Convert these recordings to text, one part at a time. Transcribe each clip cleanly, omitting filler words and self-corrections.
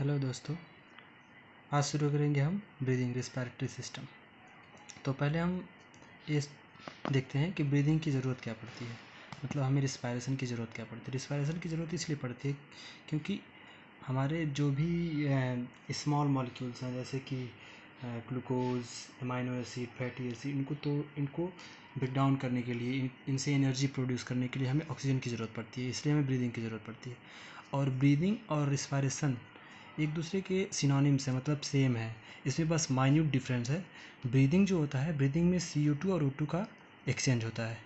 Hello दोस्तों, आज शुरू करेंगे हम ब्रीदिंग रिस्पायरेटरी सिस्टम। तो पहले हम ये देखते हैं कि ब्रीदिंग की ज़रूरत क्या पड़ती है, मतलब हमें रिस्पायरेशन की ज़रूरत क्या पड़ती है। रिस्पायरेशन की ज़रूरत इसलिए पड़ती है क्योंकि हमारे जो भी स्मॉल मॉलिक्यूल्स हैं, जैसे कि glucose, amino acid, fatty acid, इनको ब्रेक डाउन करने के लिए, इनसे एनर्जी प्रोड्यूस करने के लिए हमें ऑक्सीजन की ज़रूरत पड़ती है, इसलिए हमें ब्रीदिंग की ज़रूरत पड़ती है। और ब्रीदिंग और रिस्पायरेशन एक दूसरे के सिनोनिम्स है, मतलब सेम है, इसमें बस माइन्यूट डिफरेंस है। ब्रीदिंग जो होता है, ब्रीदिंग में CO2 और O2 का एक्सचेंज होता है,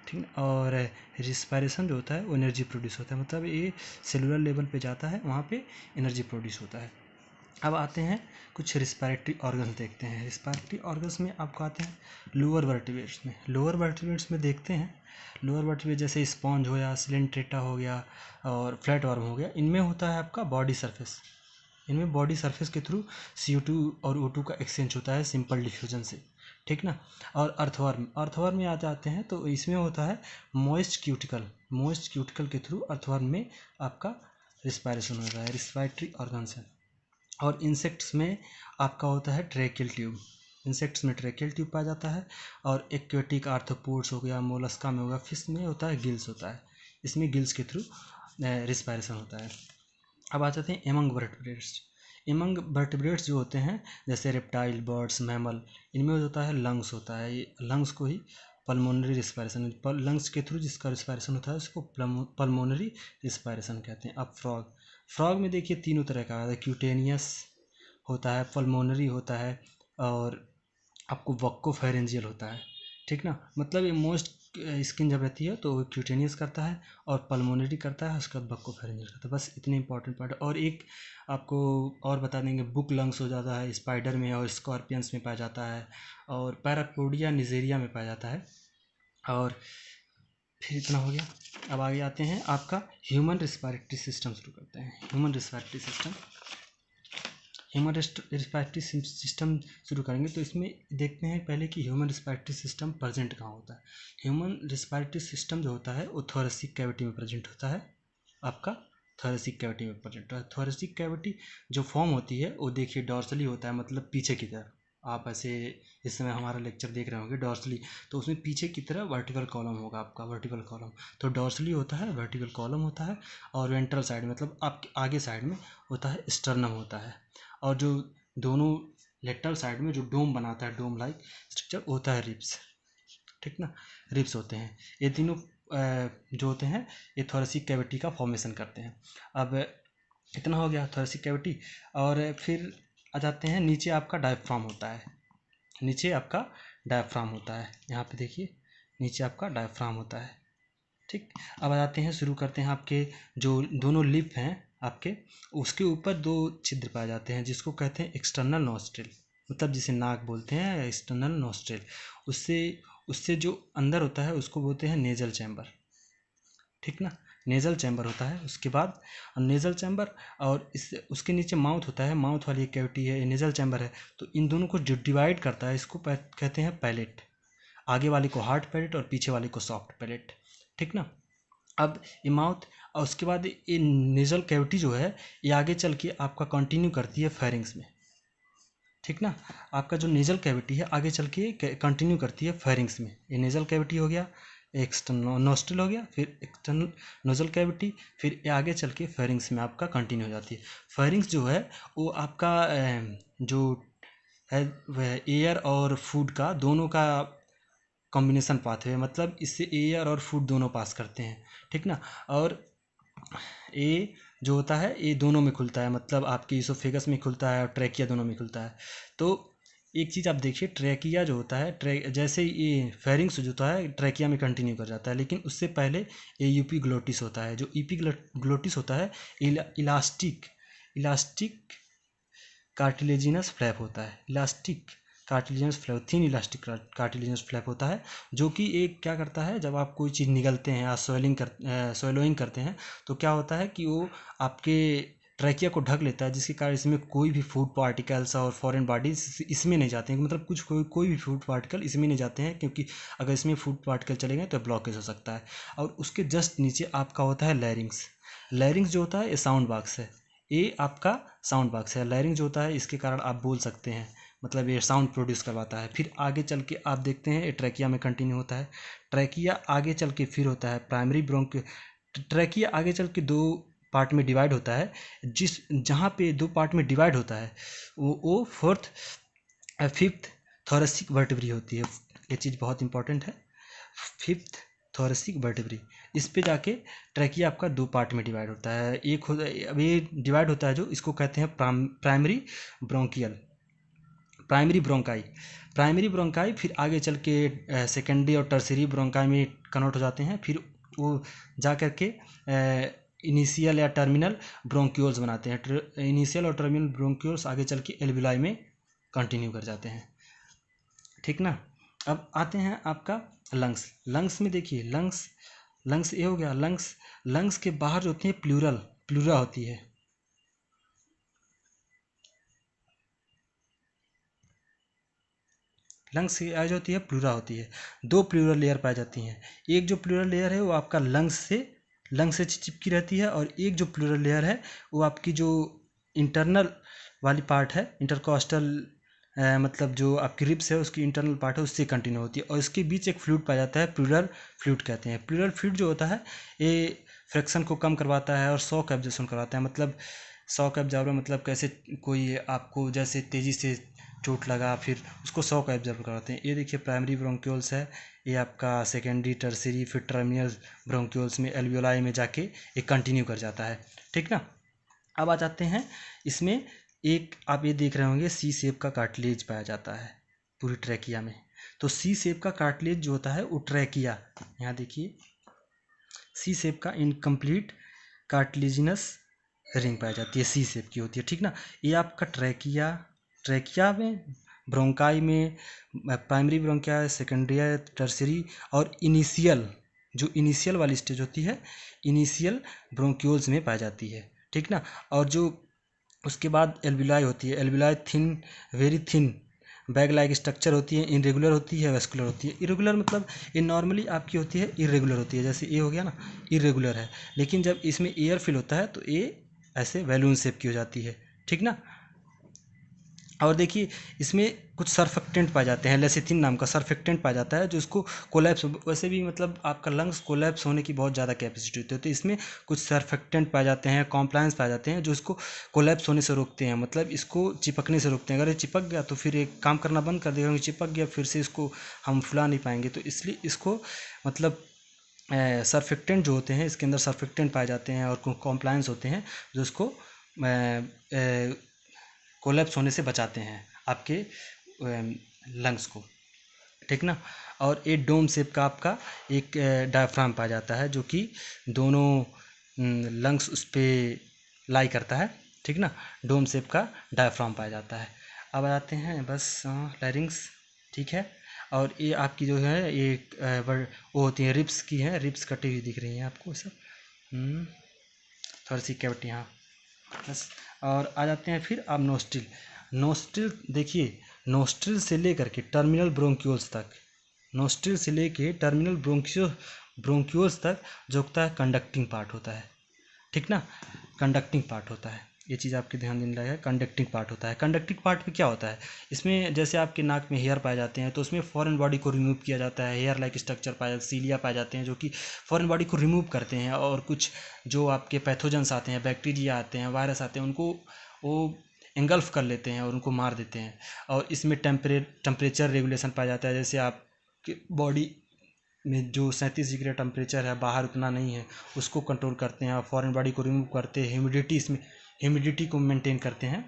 ठीक है। और रिस्पायरेशन जो होता है वो एनर्जी प्रोड्यूस होता है, मतलब ये सेलुलर लेवल पे जाता है, वहाँ पे एनर्जी प्रोड्यूस होता है। अब आते हैं कुछ रिस्पायरेटरी ऑर्गन्स देखते हैं। रिस्पायरेटरी ऑर्गन्स में आपको आते हैं लोअर वर्टिब्रेट्स में। लोअर वर्टिब्रेट्स में देखते हैं, लोअर वर्टिब्रेट जैसे स्पॉन्ज हो गया, सिलेंट्रेटा हो गया और फ्लैट वर्म हो गया, इनमें होता है आपका बॉडी सरफेस। इनमें बॉडी सरफेस के थ्रू CO2 और O2 का एक्सचेंज होता है सिंपल डिफ्यूजन से, ठीक ना। और अर्थवर्म में आ जाते हैं तो इसमें होता है मॉइस्ट क्यूटिकल के थ्रू अर्थवर्म में आपका रिस्पायरेशन होता है, रिस्पायरेटरी ऑर्गन से। और इंसेक्ट्स में आपका होता है ट्रैकियल ट्यूब। इंसेक्ट्स में ट्रैकियल ट्यूब पाया जाता है। और एक्वेटिक आर्थ्रोपोड्स हो गया, मोलस्का में होगा, फिश में होता है गिल्स होता है, इसमें गिल्स के थ्रू रिस्पायरेशन होता है। अब आ जाते हैं एमंग वर्टिब्रेट्स। एमंग वर्टिब्रेट्स जो होते हैं, जैसे रेप्टाइल, बर्ड्स, मैमल, इनमें होता है लंग्स होता है। ये लंग्स को ही पल्मोनरी रिस्पायरेशन, लंग्स के थ्रू जिसका रिस्पायरेशन होता है उसको पल्मोनरी रिस्पायरेशन कहते हैं। अब फ्रॉग में देखिए तीनों तरह का आता है, क्यूटेनियस होता है, पल्मोनरी होता है, और आपको वक्कोफेरेंजियल होता है, ठीक ना। मतलब ये मोस्ट स्किन जब रहती है तो क्यूटेनियस करता है और पल्मोनरी करता है, उसके बाद वक्कोफेरेंजियल करता है। बस इतने इंपॉर्टेंट पार्ट है। और एक आपको और बता देंगे, बुक लंग्स हो जाता है, स्पाइडर में और स्कॉर्पियंस में पाया जाता है, और पैरापोडिया निजेरिया में पाया जाता है। और फिर इतना हो गया। अब आगे आते हैं आपका ह्यूमन रिस्पायरेटरी सिस्टम शुरू करते हैं। ह्यूमन रिस्पायरेटरी सिस्टम शुरू करेंगे तो इसमें देखते हैं पहले कि ह्यूमन रिस्पायरेटरी सिस्टम प्रेजेंट कहाँ होता है। ह्यूमन रिस्पायरेटरी सिस्टम जो होता है वो थोरेसिक कैविटी में प्रेजेंट होता है, आपका थोरेसिक कैविटी में प्रेजेंट होता है। थोरेसिक कैविटी जो फॉर्म होती है वो देखिए डॉर्सली होता है, मतलब पीछे की तरफ। आप ऐसे इस समय हमारा लेक्चर देख रहे होंगे डॉर्सली, तो उसमें पीछे की तरफ वर्टिकल कॉलम होगा आपका, वर्टिकल कॉलम। तो डॉर्सली होता है, वर्टिकल कॉलम होता है। और वेंट्रल साइड मतलब आपके आगे साइड में होता है स्टर्नम होता है। और जो दोनों लेटरल साइड में जो डोम बनाता है, डोम लाइक स्ट्रक्चर होता है, रिब्स, ठीक ना, रिब्स होते हैं। ये तीनों जो होते हैं ये थोरेसिक कैविटी का फॉर्मेशन करते हैं। अब इतना हो गया थोरेसिक कैविटी। और फिर आ जाते हैं नीचे आपका डायफ्राम होता है, नीचे आपका डायफ्राम होता है, यहाँ पे देखिए नीचे आपका डायफ्राम होता है, ठीक। अब आ जाते हैं, शुरू करते हैं आपके जो दोनों लिप हैं आपके, उसके ऊपर दो छिद्र पाए जाते हैं जिसको कहते हैं एक्सटर्नल नॉस्ट्रिल, मतलब जिसे नाक बोलते हैं, एक्सटर्नल नॉस्ट्रिल। उससे उससे जो अंदर होता है उसको बोलते हैं नेजल चैम्बर, ठीक ना। नेजल चैम्बर होता है, उसके बाद नेजल चैम्बर, और इससे उसके नीचे माउथ होता है, माउथ वाली कैविटी है, नेजल चैम्बर है। तो इन दोनों को जो डिवाइड करता है इसको कहते हैं पैलेट। आगे वाले को हार्ड पैलेट और पीछे वाले को सॉफ्ट पैलेट, ठीक ना। अब ये माउथ और उसके बाद ये नेजल कैविटी जो है ये आगे चल के आपका कंटिन्यू करती है फेरिंग्स में, ठीक ना। आपका जो नेजल कैविटी है आगे चल के कंटिन्यू करती है फेरिंग्स में। ये नेजल कैविटी हो गया, एक्सटर्नल नोस्ट्रल हो गया, फिर एक्सटर्नल नोजल कैविटी, फिर ये आगे चल के फेरिंग्स में आपका कंटिन्यू हो जाती है। फेरिंग्स जो है वो आपका जो है वह एयर और फूड का दोनों का कॉम्बिनेशन पाथवे, मतलब इससे एयर और फूड दोनों पास करते हैं, ठीक ना। और ए जो होता है ये दोनों में खुलता है, मतलब आपके इसोफेगस में खुलता है और ट्रैकिया दोनों में खुलता है। तो एक चीज़ आप देखिए, ट्रैकिया जो होता है जैसे ये फेरिंग्स जो होता है ट्रैकिया में कंटिन्यू कर जाता है, लेकिन उससे पहले एयूपी ग्लोटिस होता है। जो ईपी ग्लोटिस होता है इलास्टिक इलास्टिक कार्टिलेजिनस फ्लैप होता है, elastic cartilaginous flap, thin elastic cartilaginous flap होता है, जो कि एक क्या करता है, जब आप कोई चीज़ निगलते हैं या स्वेलोइंग करते हैं तो क्या होता है कि वो आपके ट्रैकिया को ढक लेता है, जिसके कारण इसमें कोई भी फूड पार्टिकल्स और फॉरेन बॉडीज इसमें नहीं जाते हैं, मतलब कुछ कोई भी फूड पार्टिकल इसमें नहीं जाते हैं, क्योंकि अगर इसमें फूड पार्टिकल चले गए तो ब्लॉकेज हो सकता है। और उसके जस्ट नीचे आपका होता है लैरिंग्स। लैरिंग्स जो होता है ये साउंड बॉक्स है, ये आपका साउंड बॉक्स है। लैरिंग्स जो होता है इसके कारण आप बोल सकते हैं, मतलब ये साउंड प्रोड्यूस करवाता है। फिर आगे चल के आप देखते हैं ये ट्रैकिया में कंटिन्यू होता है। ट्रैकिया आगे चल के फिर होता है प्राइमरी ब्रोंकियल। ट्रैकिया आगे चल के दो पार्ट में डिवाइड होता है। जहाँ पे दो पार्ट में डिवाइड होता है वो फोर्थ फिफ्थ थोरेसिक वर्टेब्री होती है। ये चीज़ बहुत इंपॉर्टेंट है, फिफ्थ थोरेसिक वर्टेब्री। इस पे जाके ट्रैकिया आपका दो पार्ट में डिवाइड होता है। एक हो अब ये डिवाइड होता है जो इसको कहते हैं primary bronchial, primary bronchi. Primary bronchi फिर आगे चल के सेकेंडरी और टर्सरी ब्रोंकाई में कन्वर्ट हो जाते हैं। फिर वो जा कर के इनिशियल या टर्मिनल ब्रोंक्यूल्स बनाते हैं। इनिशियल और टर्मिनल ब्रोंक्यूल्स आगे चल के एल्विलाई में कंटिन्यू कर जाते हैं, ठीक ना। अब आते हैं आपका लंग्स। लंग्स में देखिए लंग्स ये हो गया। लंग्स के बाहर जो होती है प्लूरा होती है। लंग्स की जो होती है प्लूरा होती है। दो प्लूरल लेयर पाई जाती हैं। एक जो प्लूरल लेयर है वो आपका लंग्स से चिपकी रहती है, और एक जो प्लूरल लेयर है वो आपकी जो इंटरनल वाली पार्ट है, इंटरकॉस्टल मतलब जो आपकी रिब्स है उसकी इंटरनल पार्ट है उससे कंटिन्यू होती है। और इसके बीच एक फ्लूइड पाया जाता है, प्लूरल फ्लूइड कहते हैं। प्लूरल फ्लूइड जो होता है ये फ्रिक्शन को कम करवाता है और शॉक एब्जॉर्प्शन करवाता है। मतलब शॉक एब्जॉर्बर मतलब कैसे, कोई आपको जैसे तेज़ी से चोट लगा फिर उसको शॉक एब्जॉर्ब करवाते हैं। ये देखिए प्राइमरी ब्रोंक्यूल्स है, ये आपका सेकेंडरी टर्सरी फिर टर्मिनल ब्रोंक्यूल्स में एल्वियोलाई में जाके ये कंटिन्यू कर जाता है, ठीक ना। अब आ जाते हैं इसमें एक आप ये देख रहे होंगे सी शेप का कार्टिलेज पाया जाता है पूरी ट्रैकिया में। तो सी शेप का कार्टिलेज जो होता है वो ट्रैकिया, यहाँ देखिए सी शेप का इनकम्प्लीट कार्टिलेजिनस रिंग पाई जाती है, सी शेप की होती है, ठीक ना। ये आपका ट्रैकिया में, ब्रोंकाई में, प्राइमरी ब्रोंकिया, सेकेंडरी टर्सरी और इनिशियल वाली स्टेज होती है इनिशियल ब्रोंक्यूल्स में पाई जाती है, ठीक ना। और जो उसके बाद एल्विलाई होती है। Alveoli thin, very thin bag like structure होती है, इरेगुलर होती है, वेस्कुलर होती है। इरेगुलर मतलब ये नॉर्मली आपकी होती है इरेगुलर होती है, जैसे ये हो गया ना इरेगुलर है, लेकिन जब इसमें एयर फिल होता है तो ये ऐसे बैलून शेप की हो जाती है, ठीक ना। और देखिए इसमें कुछ सर्फेक्टेंट पाए जाते हैं, लेसिथिन नाम का सर्फेक्टेंट पाया जाता है जो इसको कोलैप्स, वैसे भी मतलब आपका लंग्स कोलैप्स होने की बहुत ज़्यादा कैपेसिटी होती है, तो इसमें कुछ सर्फेक्टेंट पाए जाते हैं, कॉम्प्लायंस पाए जाते हैं जो इसको कोलैप्स होने से रोकते हैं, मतलब इसको चिपकने से रोकते हैं। अगर ये चिपक गया तो फिर एक काम करना बंद कर देगा, क्योंकि चिपक गया फिर से इसको हम फुला नहीं पाएंगे। तो इसलिए इसको मतलब सर्फेक्टेंट जो होते हैं इसके अंदर सर्फेक्टेंट पाए जाते हैं और कॉम्प्लायंस होते हैं जो इसको कोलैप्स होने से बचाते हैं आपके लंग्स को, ठीक ना। और एक डोम शेप का आपका एक डायफ्राम पाया जाता है जो कि दोनों लंग्स उस पर लाई करता है, ठीक ना। डोम शेप का डायफ्राम पाया जाता है। अब आते हैं बस लैरिंग्स, ठीक है। और ये आपकी जो है ये वो होती है रिब्स की है, रिब्स कटी हुई दिख रही हैं आपको सब, थोड़ी सी कैविटी यहाँ बस। और आ जाते हैं फिर अब नोस्ट्रिल देखिए, नोस्ट्रिल से लेकर के टर्मिनल ब्रोंक्यूल्स तक, नोस्ट्रिल से लेके टर्मिनल ब्रोंक्यूल्स तक जो होता है कंडक्टिंग पार्ट होता है, ठीक ना। कंडक्टिंग पार्ट होता है, ये चीज़ आपके ध्यान देने लायक है। कंडक्टिंग पार्ट होता है। कंडक्टिंग पार्ट में क्या होता है, इसमें जैसे आपके नाक में हेयर पाए जाते हैं तो उसमें फॉरेन बॉडी को रिमूव किया जाता है, हेयर लाइक स्ट्रक्चर पाए जाते हैं, सीलिया पाए जाते हैं जो कि फॉरेन बॉडी को रिमूव करते हैं। और कुछ जो आपके पैथोजेंस आते हैं, बैक्टीरिया आते हैं, वायरस आते हैं, उनको वो एंगल्फ कर लेते हैं और उनको मार देते हैं। और इसमें टेम्परेचर रेगुलेशन पाया जाता है, जैसे आपके बॉडी में जो 37 डिग्री टेम्परेचर है बाहर उतना नहीं है उसको कंट्रोल करते हैं, और फॉरेन बॉडी को रिमूव करते हैं, ह्यूमिडिटी इसमें ह्यूमिडिटी को मेंटेन करते हैं।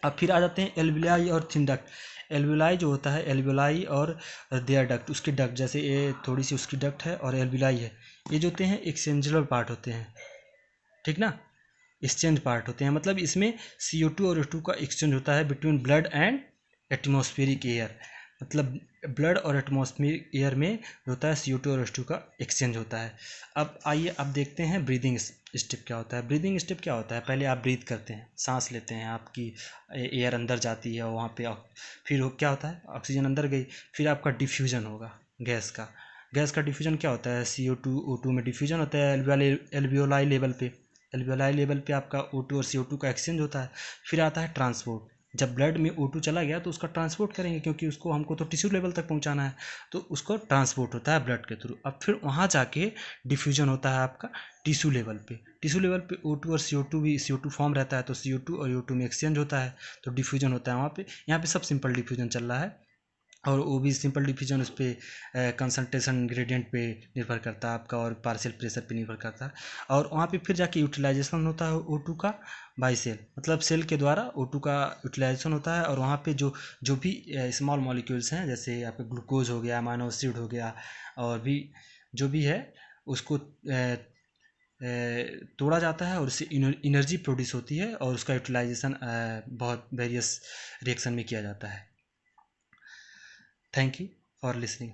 अब फिर आ जाते हैं एल्विलाई और थिन डक्ट। एल्विलाई जो होता है, एल्विलाई और देयर डक्ट, उसकी डक्ट जैसे ये थोड़ी सी उसकी डक्ट है और एल्विलाई है, ये जो होते हैं एक्सचेंजेबल पार्ट होते हैं, ठीक ना। एक्सचेंज पार्ट होते हैं, मतलब इसमें CO2 और H2 का एक्सचेंज होता है between blood and atmospheric air. मतलब ब्लड और एटमॉस्फेरिक एयर में होता है CO2 और H2 का एक्सचेंज होता है। अब आइए अब देखते हैं ब्रीदिंग स्टेप क्या होता है। ब्रीदिंग स्टेप क्या होता है, पहले आप ब्रीथ करते हैं, सांस लेते हैं, आपकी एयर अंदर जाती है वहाँ पे, फिर क्या होता है ऑक्सीजन अंदर गई, फिर आपका डिफ्यूजन होगा गैस का डिफ्यूजन क्या होता है, CO2 O2 में डिफ्यूजन होता है एल्वियोलाई लेवल पे, एल्वियोलाई लेवल पे आपका O2 और CO2 का एक्सचेंज होता है। फिर आता है ट्रांसपोर्ट, जब ब्लड में O2 चला गया तो उसका ट्रांसपोर्ट करेंगे, क्योंकि उसको हमको तो टिश्यू लेवल तक पहुंचाना है, तो उसको ट्रांसपोर्ट होता है ब्लड के थ्रू। अब फिर वहाँ जाके डिफ्यूजन होता है आपका टिश्यू लेवल पे। टिश्यू लेवल पे O2 और CO2 भी, CO2 फॉर्म रहता है तो CO2 और O2 में एक्सचेंज होता है, तो डिफ्यूजन होता है वहाँ पे। यहाँ पे सब सिंपल डिफ्यूजन चल रहा है, और वो भी सिंपल डिफ्यूजन उस पर कंसंट्रेशन ग्रेडियंट पे निर्भर करता है आपका, और पार्शियल प्रेशर पे निर्भर करता है। और वहाँ पे फिर जाके यूटिलाइजेशन होता है O2 का बाई सेल, मतलब सेल के द्वारा O2 का यूटिलाइजेशन होता है। और वहाँ पे जो जो भी स्मॉल मॉलिक्यूल्स हैं, जैसे आपका ग्लूकोज हो गया, अमाइनो एसिड हो गया, और भी जो भी है उसको तोड़ा जाता है और उससे एनर्जी प्रोड्यूस होती है, और उसका यूटिलाइजेशन बहुत वेरियस रिएक्शन में किया जाता है। Thank you for listening.